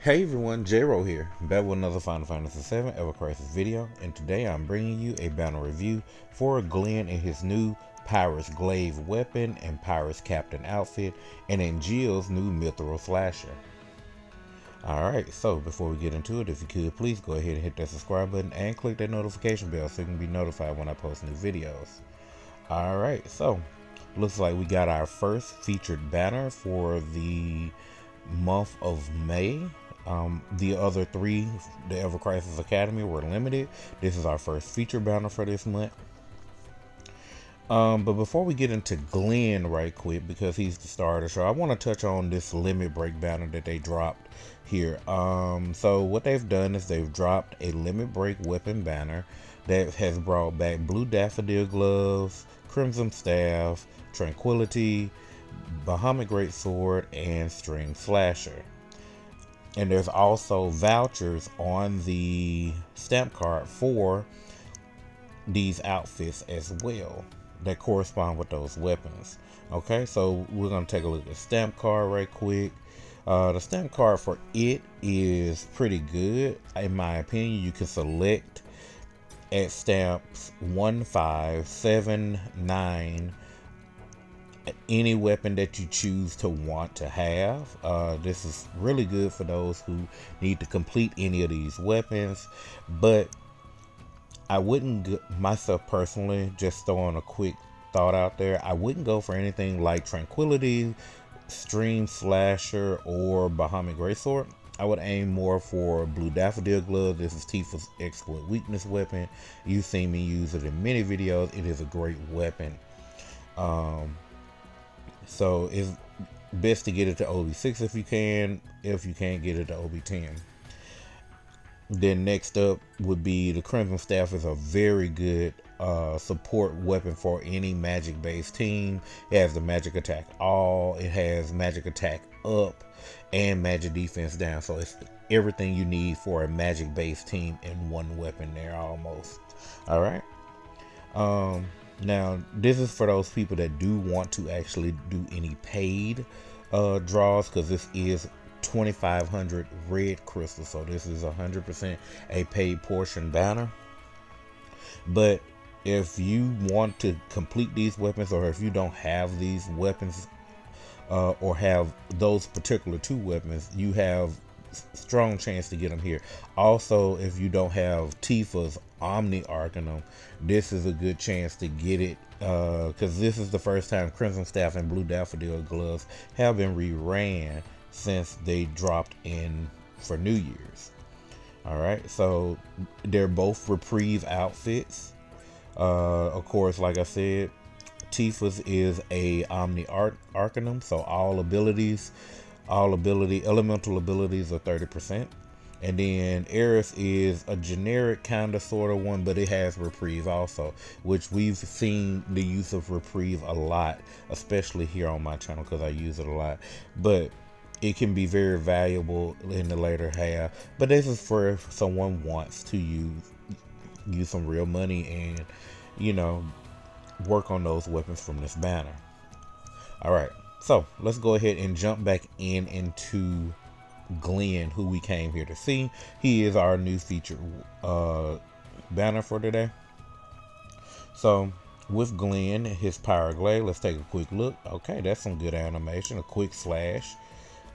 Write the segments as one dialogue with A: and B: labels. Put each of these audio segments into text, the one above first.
A: Hey everyone, J-Ro here, back with another Final Fantasy 7 Ever Crisis video, and today I'm bringing you a banner review for Glenn in his new Pyrus Glaive Weapon and Pyrus Captain outfit, and Angeal's new Mythril Slasher. Alright, so before we get into it, if you could please go ahead and hit that subscribe button and click that notification bell so you can be notified when I post new videos. Alright, so looks like we got our first featured banner for the month of May. The other three, the Ever Crisis Academy, were limited. This is our first feature banner for this month. But before we get into Glenn right quick, because he's the star of the show, I want to touch on this limit break banner that they dropped here. So what they've done is they've dropped a limit break weapon banner that has brought back Blue Daffodil Gloves, Crimson Staff, Tranquility, Bahamut Greatsword, and String Slasher. And there's also vouchers on the stamp card for these outfits as well that correspond with those weapons. Okay, so we're going to take a look at the stamp card right quick. The stamp card for it is pretty good. In my opinion, you can select at stamps 1, 5, 7, 9, any weapon that you choose to want to have. This is really good for those who need to complete any of these weapons, but I wouldn't, myself personally, just throwing a quick thought out there, I wouldn't go for anything like Tranquility, String Slasher, or Bahamut Greatsword. I would aim more for Blue Daffodil Glove. This is Tifa's exploit weakness weapon. You've seen me use it in many videos. It is a great weapon. So it's best to get it to OB6 if you can. If you can't get it to OB10. Then next up would be the Crimson Staff. Is a very good support weapon for any magic based team. It has the magic attack all. It has magic attack up and magic defense down. So it's everything you need for a magic based team in one weapon there almost. Alright. Now, this is for those people that do want to actually do any paid draws, because this is 2,500 red crystals, so this is 100% a paid portion banner. But if you want to complete these weapons, or if you don't have these weapons, or have those particular two weapons, you have strong chance to get them here. Also, if you don't have Tifa's Omni Arcanum, this is a good chance to get it, because this is the first time Crimson Staff and Blue Daffodil Gloves have been reran since they dropped in for New Year's. Alright, so they're both reprieve outfits. Of course, like I said, Tifa's is a Omni Arcanum, so all elemental abilities are 30%. And then Eris is a generic kind of sort of one, but it has reprieve also, which we've seen the use of reprieve a lot, especially here on my channel because I use it a lot. But it can be very valuable in the later half. But this is for if someone wants to use some real money and, you know, work on those weapons from this banner. Alright, so let's go ahead and jump back into Glenn, who we came here to see. He is our new featured banner for today. So with Glenn, his Power Glaive, let's take a quick look. Okay, that's some good animation. A quick slash.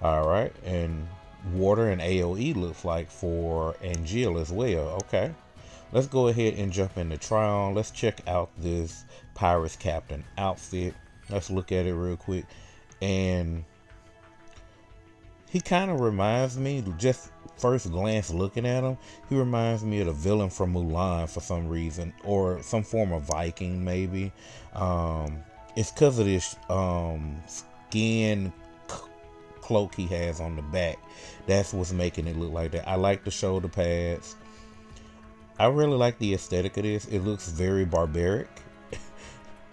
A: Alright, and water and AoE looks like for Angeal as well. Okay, let's go ahead and jump into try on. Let's check out this Pyrus Captain outfit. Let's look at it real quick. And he kind of reminds me, just first glance looking at him, he reminds me of the villain from Mulan for some reason, or some form of Viking maybe. It's because of this skin cloak he has on the back. That's what's making it look like that. I like the shoulder pads. I really like the aesthetic of this. It looks very barbaric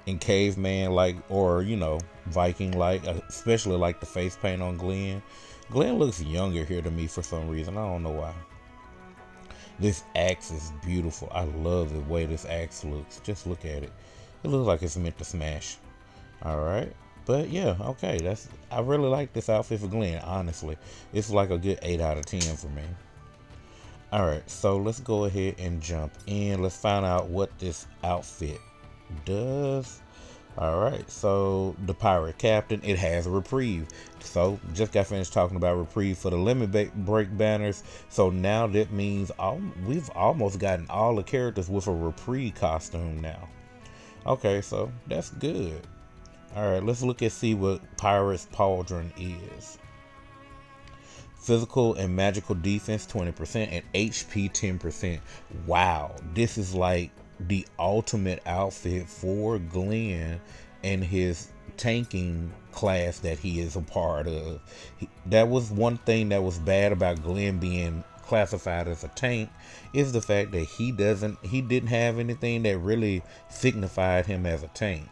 A: and caveman like, or you know, Viking like, especially like the face paint on Glenn. Glenn looks younger here to me for some reason. I don't know why. This axe is beautiful. I love the way this axe looks. Just look at it. It looks like it's meant to smash. Alright. But yeah, okay, I really like this outfit for Glenn, honestly. It's like a good 8 out of 10 for me. Alright, so let's go ahead and jump in. Let's find out what this outfit does. Alright, so the pirate captain, it has a reprieve. So just got finished talking about reprieve for the limit break banners. So now that means we've almost gotten all the characters with a reprieve costume now. Okay, so that's good. Alright, let's look and see what Pirate's Pauldron is. Physical and magical defense 20% and HP 10%. Wow, this is like the ultimate outfit for Glenn and his tanking class that he is a part of. That was one thing that was bad about Glenn being classified as a tank, is the fact that he didn't have anything that really signified him as a tank.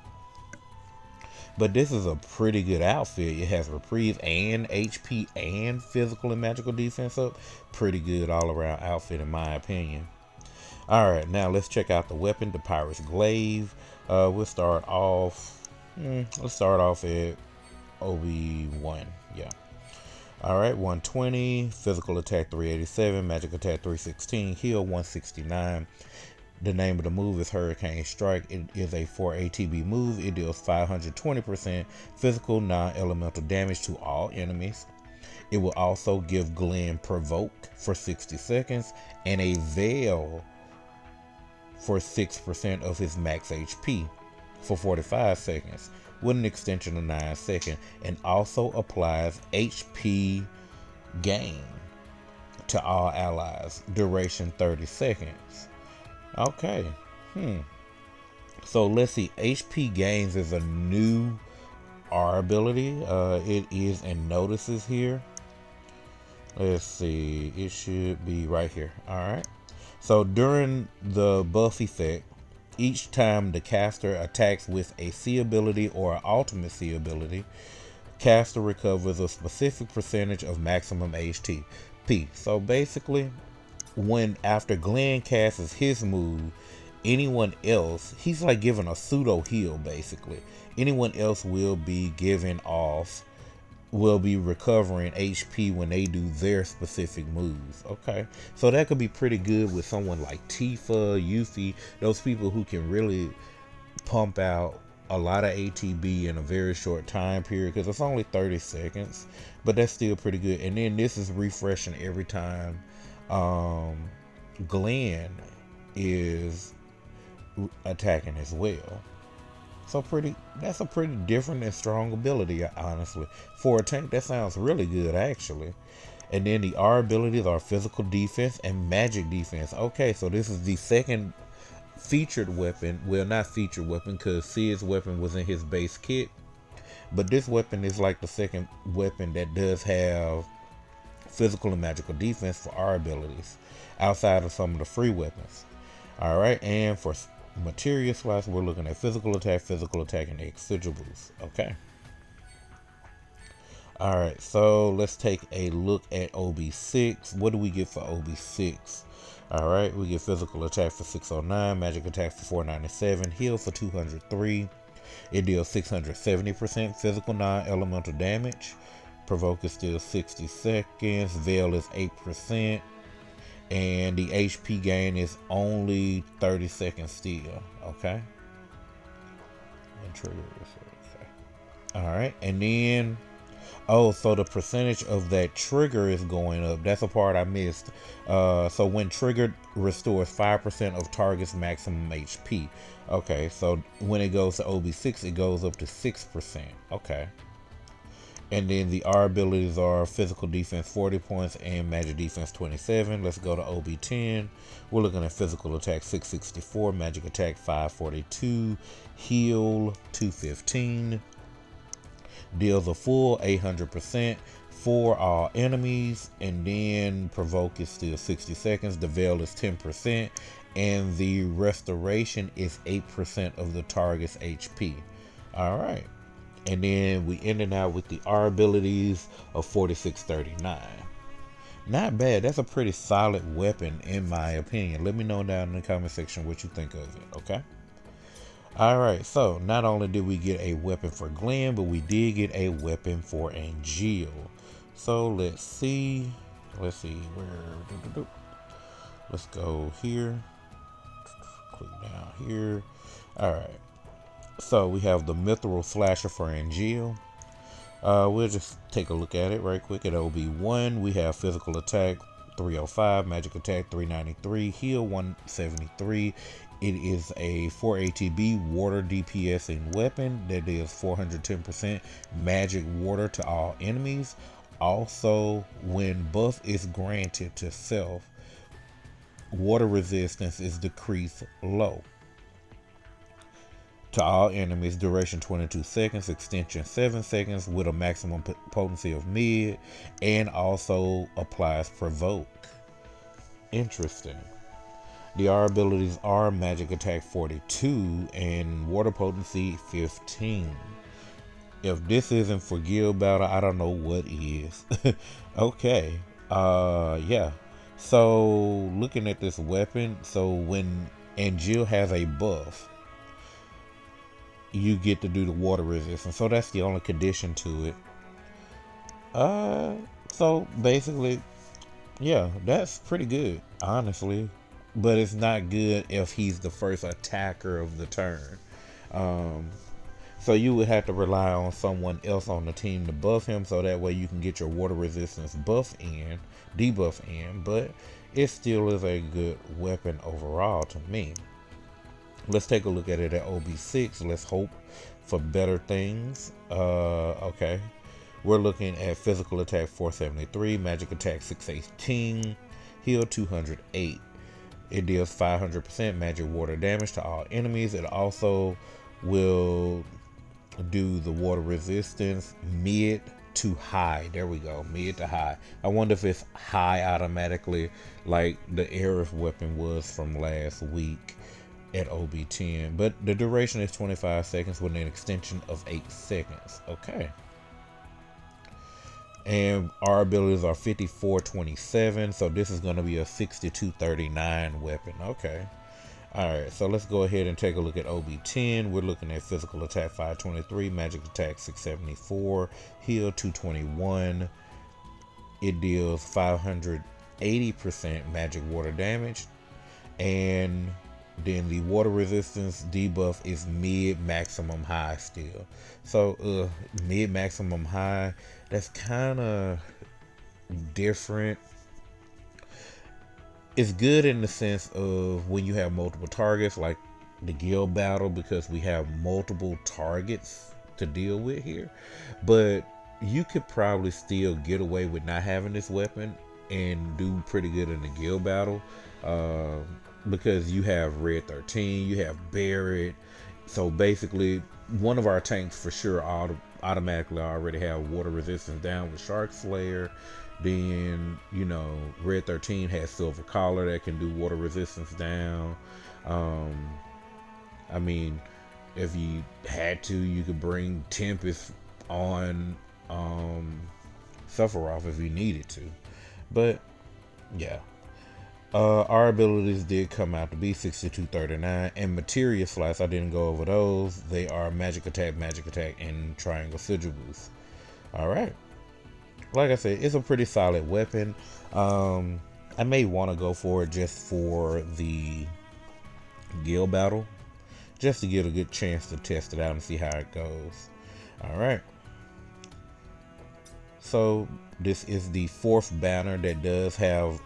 A: But this is a pretty good outfit. It has reprieve and HP and physical and magical defense up. Pretty good all around outfit in my opinion. Alright, now let's check out the weapon, the Pirate's Glaive. Let's start off at OB1. Yeah. Alright, 120, physical attack 387, magic attack 316, heal 169. The name of the move is Hurricane Strike. It is a 4 ATB move. It deals 520% physical non-elemental damage to all enemies. It will also give Glenn Provoke for 60 seconds and a Veil for 6% of his max HP for 45 seconds with an extension of 9 seconds, and also applies HP gain to all allies, duration 30 seconds. Okay, so let's see, HP gains is a new R ability. It is in notices here. Let's see, it should be right here. Alright, so during the buff effect, each time the caster attacks with a C ability or an ultimate C ability, caster recovers a specific percentage of maximum HP. So basically, after Glenn casts his move, anyone else, he's like giving a pseudo heal basically. Anyone else will be recovering HP when they do their specific moves. Okay, so that could be pretty good with someone like Tifa, Yuffie, those people who can really pump out a lot of ATB in a very short time period, because it's only 30 seconds, but that's still pretty good. And then this is refreshing every time Glenn is attacking as well. So that's a pretty different and strong ability, honestly. For a tank, that sounds really good, actually. And then the R abilities are physical defense and magic defense. Okay, so this is the second featured weapon. Well, not featured weapon, because Sid's weapon was in his base kit. But this weapon is like the second weapon that does have physical and magical defense for R abilities, outside of some of the free weapons. Alright, and for materia slots, we're looking at physical attack, and extra boost. Okay. Alright, so let's take a look at OB6. What do we get for OB6? Alright, we get physical attack for 609, magic attack for 497, heal for 203. It deals 670% physical non-elemental damage. Provoke is still 60 seconds. Veil is 8%. And the HP gain is only 30 seconds still. Okay. And trigger is okay. Alright. And then, so the percentage of that trigger is going up. That's a part I missed. So when triggered, restores 5% of target's maximum HP. Okay, so when it goes to OB6, it goes up to 6%. Okay. And then the R abilities are physical defense 40 points and magic defense 27. Let's go to OB10. We're looking at physical attack 664, magic attack 542, heal 215. Deals a full 800% for all enemies, and then provoke is still 60 seconds. The veil is 10%, and the restoration is 8% of the target's HP. All right, and then we ended out with the R abilities of 4639. Not bad. That's a pretty solid weapon in my opinion. Let me know down in the comment section what you think of it. Okay. Alright, so not only did we get a weapon for Glenn, but we did get a weapon for Angeal. So let's see. Let's see where. Let's go here. Click down here. Alright. So we have the Mythril Slasher for Angeal. We'll just take a look at it right quick. At OB1, we have physical attack 305, magic attack 393, heal 173. It is a 4 ATB water DPSing weapon that deals 410% magic water to all enemies. Also, when buff is granted to self, water resistance is decreased low. To all enemies, duration 22 seconds, extension 7 seconds with a maximum potency of mid, and also applies provoke. Interesting. The R abilities are magic attack 42 and water potency 15. If this isn't for guild battle, I don't know what is. Okay. Yeah. So looking at this weapon, so when Angeal has a buff, you get to do the water resistance. So that's the only condition to it. So basically, yeah, that's pretty good, honestly. But it's not good if he's the first attacker of the turn. So you would have to rely on someone else on the team to buff him, so that way you can get your water resistance debuff in. But it still is a good weapon overall to me. Let's take a look at it at OB6. Let's hope for better things. Okay. We're looking at physical attack 473, magic attack 618, heal 208. It deals 500% magic water damage to all enemies. It also will do the water resistance mid to high. There we go, mid to high. I wonder if it's high automatically like the Aerith weapon was from last week at OB10. But the duration is 25 seconds with an extension of 8 seconds. Okay. And our abilities are 5427, so this is going to be a 6239 weapon. Okay. Alright, so let's go ahead and take a look at OB10. We're looking at physical attack 523, magic attack 674, heal 221. It deals 580% magic water damage. And then the water resistance debuff is mid maximum high still. So mid maximum high, that's kind of different. It's good in the sense of when you have multiple targets, like the guild battle, because we have multiple targets to deal with here. But you could probably still get away with not having this weapon and do pretty good in the guild battle. Because you have Red 13, you have Barrett. So basically, one of our tanks for sure automatically already have water resistance down with Shark Slayer. Then, you know, Red 13 has Silver Collar that can do water resistance down. I mean, if you had to, you could bring Tempest on Sephiroth if you needed to. But, yeah. Our abilities did come out to be 6239 and Materia Slice. I didn't go over those. They are magic attack, and triangle sigil boost. Alright. Like I said, it's a pretty solid weapon. I may want to go for it just for the guild battle, just to get a good chance to test it out and see how it goes. Alright. So this is the 4th banner that does have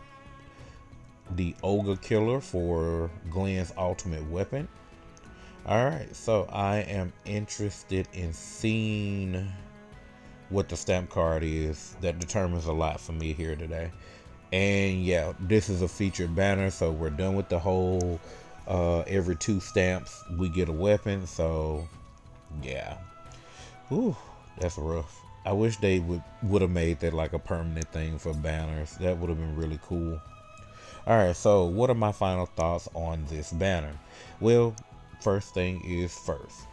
A: the Ogre Killer for Glenn's ultimate weapon. Alright, so I am interested in seeing what the stamp card is. That determines a lot for me here today. And yeah, this is a featured banner, so we're done with the whole every 2 stamps we get a weapon. So yeah, ooh, that's rough. I wish they would have made that like a permanent thing for banners. That would have been really cool. Alright, so what are my final thoughts on this banner? Well, first thing is first.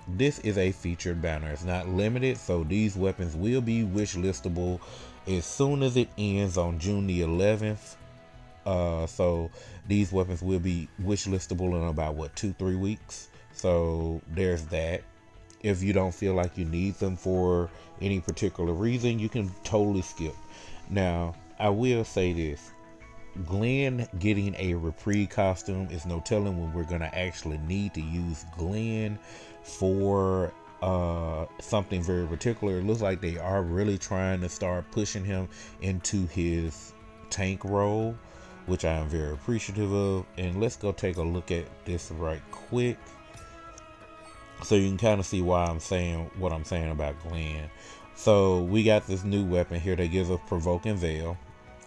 A: This is a featured banner. It's not limited, so these weapons will be wishlistable as soon as it ends on June the 11th. So these weapons will be wishlistable in about, 2-3 weeks. So there's that. If you don't feel like you need them for any particular reason, you can totally skip. Now, I will say this. Glenn getting a reprieve costume is no telling when we're going to actually need to use Glenn for something very particular. It looks like they are really trying to start pushing him into his tank role, which I am very appreciative of. And let's go take a look at this right quick, so you can kind of see why I'm saying what I'm saying about Glenn. So we got this new weapon here that gives us Provoking Veil,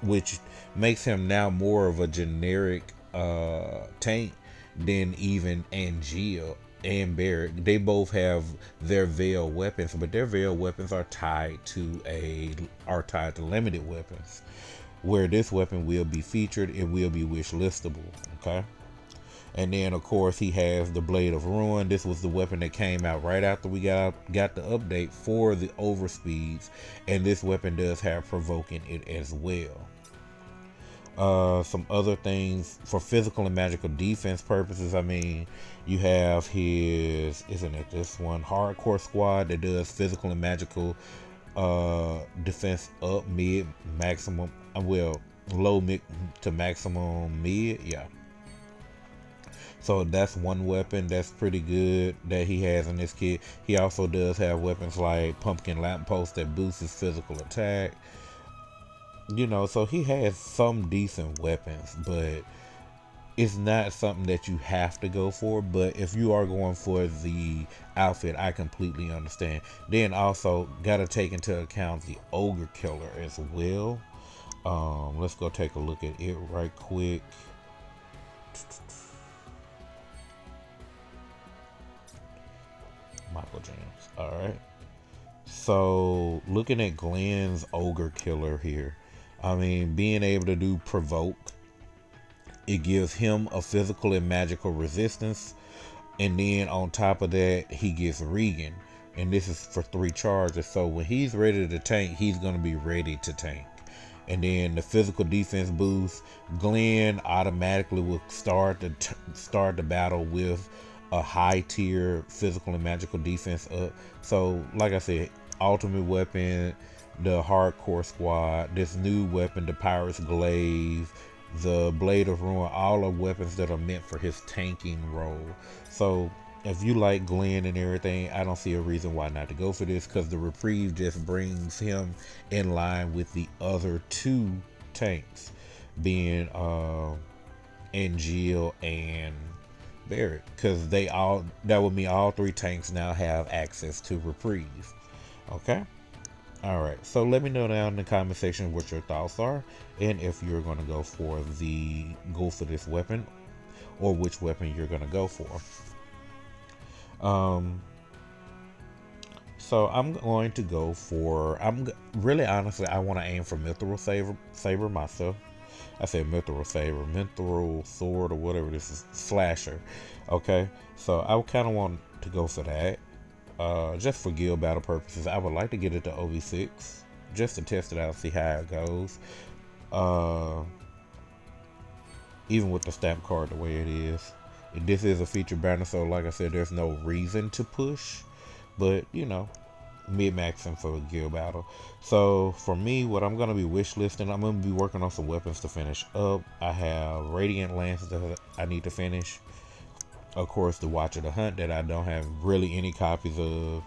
A: which makes him now more of a generic tank than even Angeal and Barrett. They both have their veil weapons, but their veil weapons are tied to limited weapons. Where this weapon will be featured, it will be wish listable. Okay. And then of course he has the Blade of Ruin. This was the weapon that came out right after we got the update for the overspeeds, and this weapon does have provoking it as well. Some other things for physical and magical defense purposes. I mean, you have his, isn't it this one, Hardcore Squad, that does physical and magical defense up, mid, maximum, well, low, mid to maximum mid. Yeah. So that's one weapon that's pretty good that he has in this kit. He also does have weapons like Pumpkin Lamppost that boosts his physical attack. You know, so he has some decent weapons, but it's not something that you have to go for. But if you are going for the outfit, I completely understand. Then also got to take into account the Ogre Killer as well. Let's go take a look at it right quick. Michael James. All right. So looking at Glenn's Ogre Killer here, I mean, being able to do provoke, it gives him a physical and magical resistance, and then on top of that, he gets Regan, and this is for 3 charges. So when he's ready to tank, he's going to be ready to tank. And then the physical defense boost, Glenn automatically will start the battle with a high tier physical and magical defense up. So like I said, ultimate weapon, the Hardcore Squad, this new weapon, the Pirate's Glaive, the Blade of Ruin, all are weapons that are meant for his tanking role. So if you like Glenn and everything, I don't see a reason why not to go for this, because the reprieve just brings him in line with the other 2 tanks, being Angeal and Barrett, because that would mean all 3 tanks now have access to reprieve. Okay. All right, so let me know down in the comment section what your thoughts are, and if you're going to go for this weapon, or which weapon you're going to go for. So I'm going to go for, really honestly, I want to aim for Mythril Saber myself. I said Mythril Saber, Mythril Sword, or whatever this is, Slasher. Okay, so I kind of want to go for that. Just for guild battle purposes. I would like to get it to OV6 just to test it out, see how it goes. Even with the stamp card the way it is. This is a featured banner, so like I said, there's no reason to push. But, you know, mid-maxing for a guild battle. So for me, what I'm going to be wish listing, I'm going to be working on some weapons to finish up. I have Radiant Lance that I need to finish. Of course, the Watch of the Hunt that I don't have really any copies of.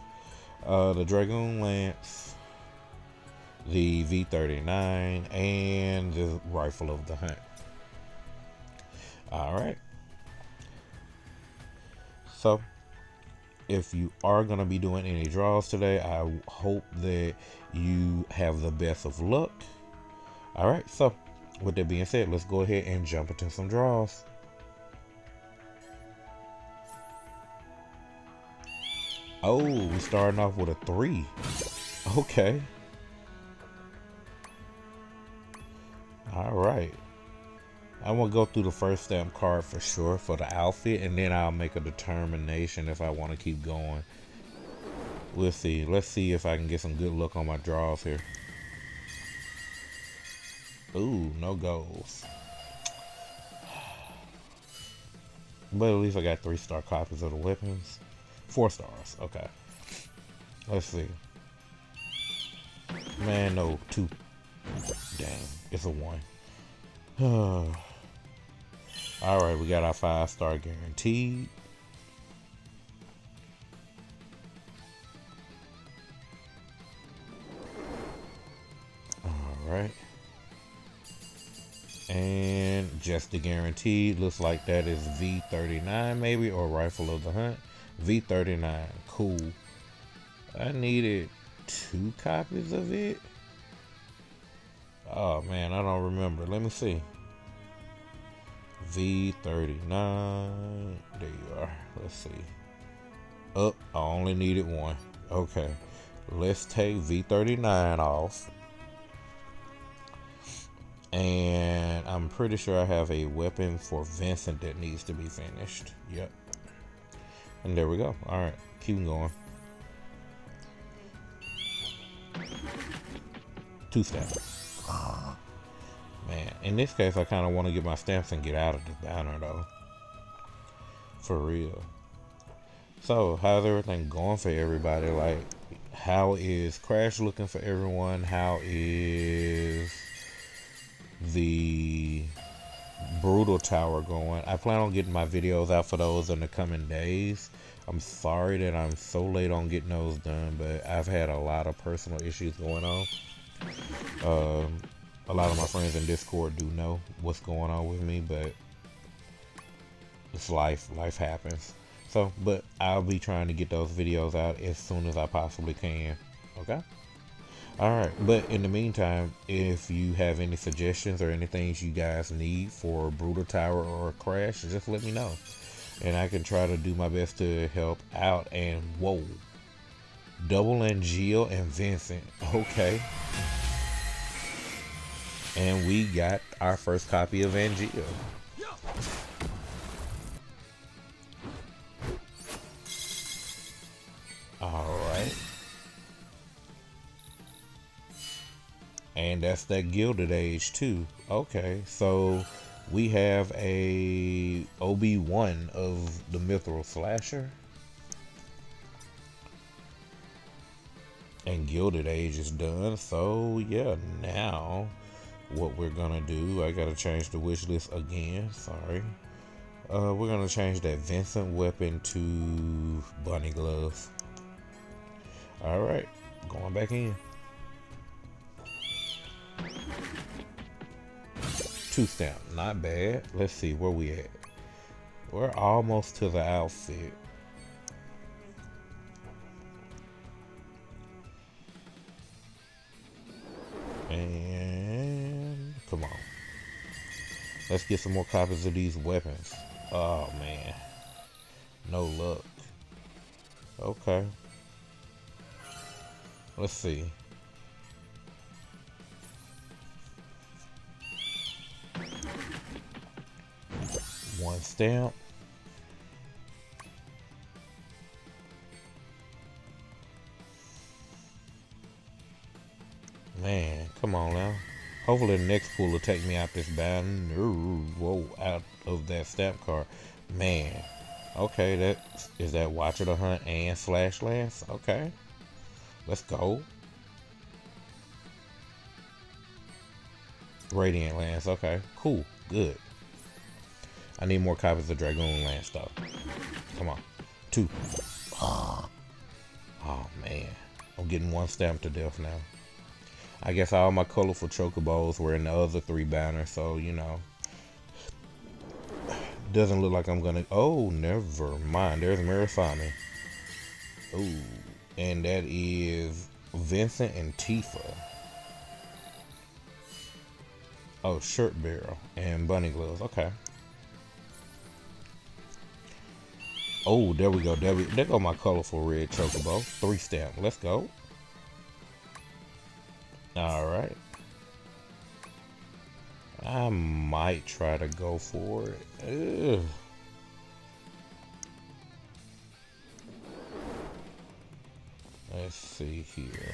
A: The Dragoon Lance, the V39, and the Rifle of the Hunt. Alright. So, if you are going to be doing any draws today, I hope that you have the best of luck. Alright, so, with that being said, let's go ahead and jump into some draws. Oh, we're starting off with a 3. Okay. Alright. I'm going to go through the first stamp card for sure for the outfit, and then I'll make a determination if I want to keep going. We'll see. Let's see if I can get some good luck on my draws here. Ooh, no goals. But at least I got 3-star copies of the weapons. 4 stars. Okay. Let's see. Man, no. 2. Dang. It's a 1. Alright, we got our 5-star guaranteed. Alright. And just the guaranteed. Looks like that is V39 maybe, or Rifle of the Hunt. V39. Cool. I needed 2 copies of it. Oh man, I don't remember. Let me see. V39. There you are. Let's see. Oh, I only needed 1. Okay. Let's take V39 off. And I'm pretty sure I have a weapon for Vincent that needs to be finished. Yep. And there we go. Alright. Keep going. 2 stamps. Man, in this case, I kind of want to get my stamps and get out of the banner, though. For real. So, how's everything going for everybody? Like, how is Crash looking for everyone? How is the Brutal Tower going? I plan on getting my videos out for those in the coming days. I'm sorry that I'm so late on getting those done, but I've had a lot of personal issues going on. A lot of my friends in Discord do know what's going on with me, but it's life. Life happens. So, but I'll be trying to get those videos out as soon as I possibly can. Okay? Alright, but in the meantime, if you have any suggestions or anything you guys need for Brutal Tower or Crash, just let me know. And I can try to do my best to help out. And whoa, double Angeal and Vincent. Okay. And we got our first copy of Angeal. Alright. And that's that Gilded Age too. Okay, so we have a OB1 of the Mythril Slasher. And Gilded Age is done. So yeah, now what we're gonna do, I gotta change the wish list again, sorry. We're gonna change that Vincent weapon to Bunny Gloves. Alright, going back in. 2 stamp, not bad. Let's see where we at. We're almost to the outfit. And come on, let's get some more copies of these weapons. Oh man, no luck. Okay, let's see. One stamp. Man, come on now. Hopefully the next pull will take me out this banner. Whoa, out of that stamp card. Man. Okay, that is that Watch of the Hunt and Slash Lance. Okay. Let's go. Radiant Lance. Okay. Cool. Good. I need more copies of Dragoon Lance though. Come on. 2. Oh man. I'm getting 1 stamp to death now. I guess all my colorful chocobos were in the other 3 banners, so you know. Doesn't look like I'm gonna. Oh, never mind. There's Mirasami. Ooh, and that is Vincent and Tifa. Oh, Shirt Barrel and Bunny Gloves. Okay. Oh, there we go. There go my colorful red chocobo. 3 stamp. Let's go. All right. I might try to go for it. Ugh. Let's see here.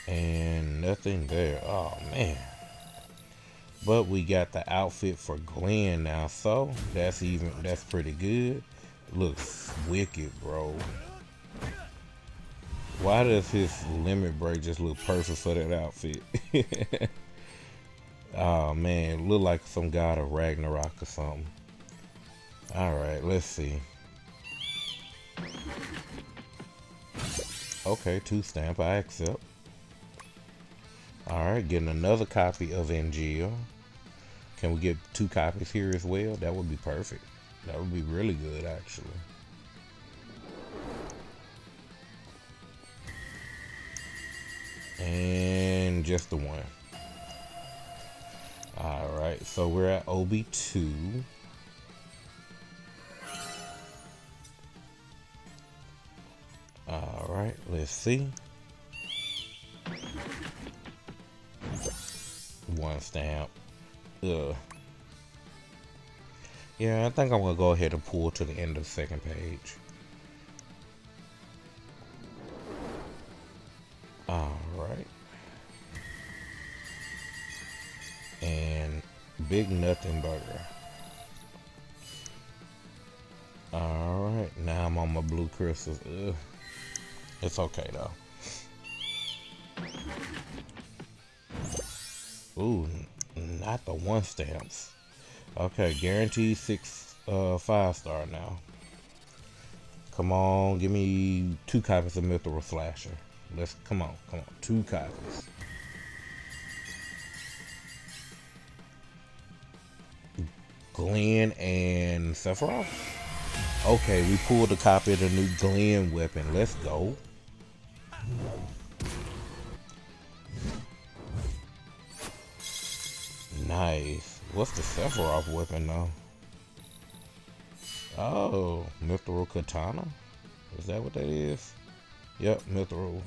A: And nothing there. Oh man. But we got the outfit for Glenn now, so that's pretty good. Looks wicked, bro. Why does his limit break just look perfect for that outfit? Oh man, look like some god of Ragnarok or something. Alright, let's see. Okay, 2 stamp, I accept. Alright, getting another copy of Angeal. Can we get 2 copies here as well? That would be perfect. That would be really good, actually. And just the one. Alright, so we're at OB2. Alright, let's see. 1 stamp. Ugh. Yeah, I think I'm gonna go ahead and pull to the end of the second page. Alright. And Big Nothing Burger. Alright, now I'm on my blue crystals. Ugh. It's okay though. Ooh, not the 1 stamps. Okay, guaranteed 6 5-star now. Come on, give me 2 copies of Mythril Slasher. Come on, 2 copies. Glenn and Sephiroth. Okay, we pulled a copy of the new Glaive Weapon. Let's go. Nice. What's the Sephiroth weapon though? Oh, Mythril Katana? Is that what that is? Yep, Mythril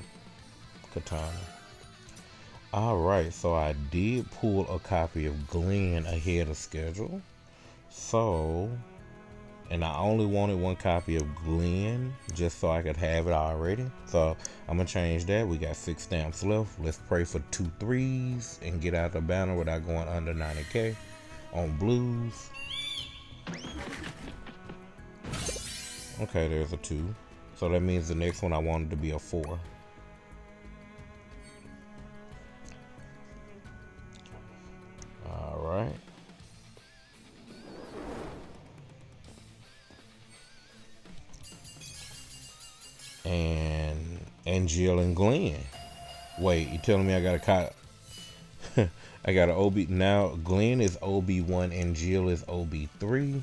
A: Katana. Alright, so I did pull a copy of Glenn ahead of schedule. So, and I only wanted 1 copy of Glenn just so I could have it already. So I'm gonna change that. We got 6 stamps left. Let's pray for 2 3s and get out the banner without going under 90k on blues. Okay, there's a 2. So that means the next one I wanted to be a 4. Alright. And Angeal and Glenn. Wait, you telling me I got a cop? I got an OB now. Glenn is OB1 and Angeal is OB3.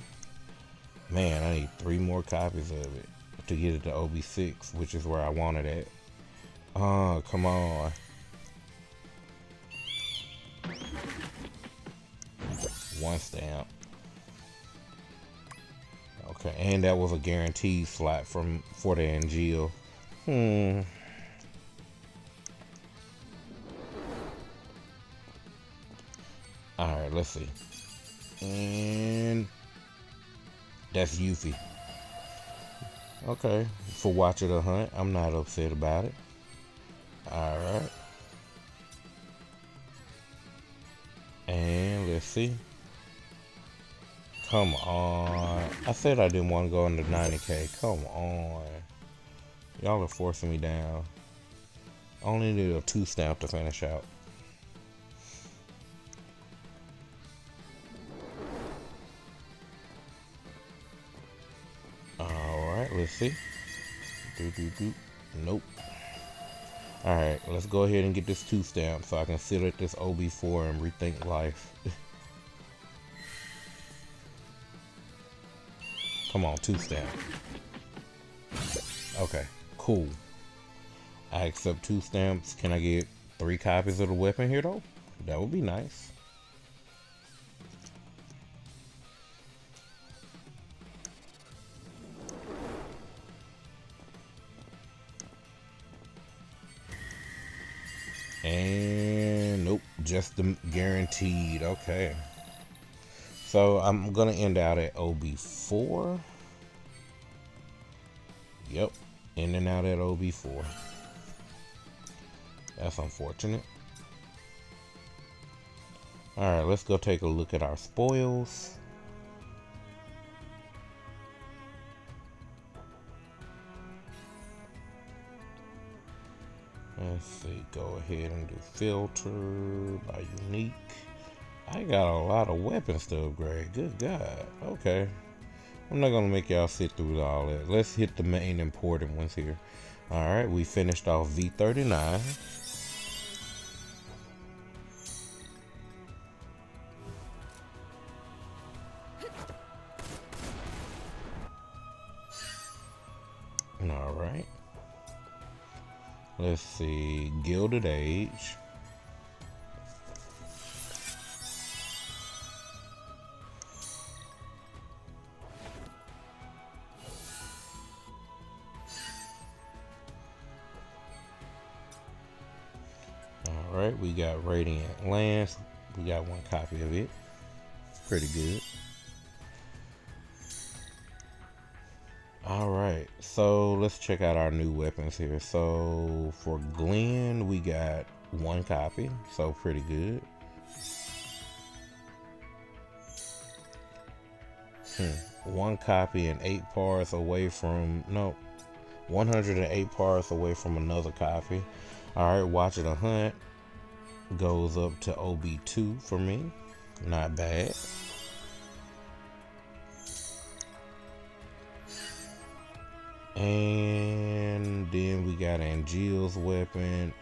A: Man, I need 3 more copies of it to get it to OB6, which is where I wanted it. Oh, come on. One stamp. Okay, and that was a guaranteed slot for the Angeal. Alright, let's see. And that's Yuffie. Okay, for watching the hunt, I'm not upset about it. Alright. And let's see. Come on. I said I didn't want to go under 90k. Come on. Y'all are forcing me down. I only need a 2 stamp to finish out. Alright, let's see. Nope. Alright, let's go ahead and get this 2 stamp so I can sit at this OB4 and rethink life. Come on, 2 stamp. Okay, cool. I accept 2 stamps. Can I get 3 copies of the weapon here though? That would be nice. And nope, just the guaranteed. Okay. So I'm gonna end out at OB4. Yep, in and out at OB4. That's unfortunate. Alright, let's go take a look at our spoils. Let's see, go ahead and do filter by unique. I got a lot of weapons to upgrade. Good God. Okay. I'm not gonna make y'all sit through all that. Let's hit the main important ones here. Alright, we finished off V39. Alright. Let's see, Gilded Age. Alright, we got Radiant Lance. We got one copy of it. Pretty good. Alright, so let's check out our new weapons here. So for Glenn, we got one copy, so pretty good. One copy and 8 parts away from, no, 108 parts away from another copy. Alright, Watching a Hunt goes up to OB2 for me. Not bad. And then we got Angeals Weapon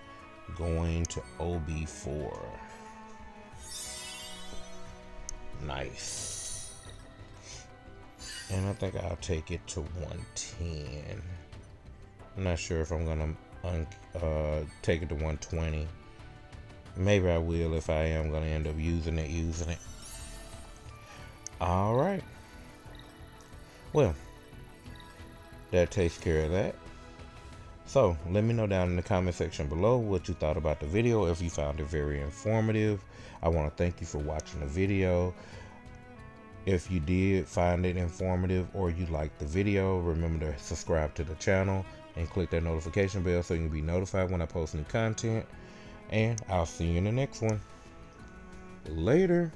A: going to OB4. Nice. And I think I'll take it to 110. I'm not sure if I'm gonna take it to 120. Maybe I will. If I am gonna end up using it. All right. Well, that takes care of that. So let me know down in the comment section below what you thought about the video. If you found it very informative, I want to thank you for watching the video. If you did find it informative or you liked the video, remember to subscribe to the channel and click that notification bell so you can be notified when I post new content. And I'll see you in the next one. Later.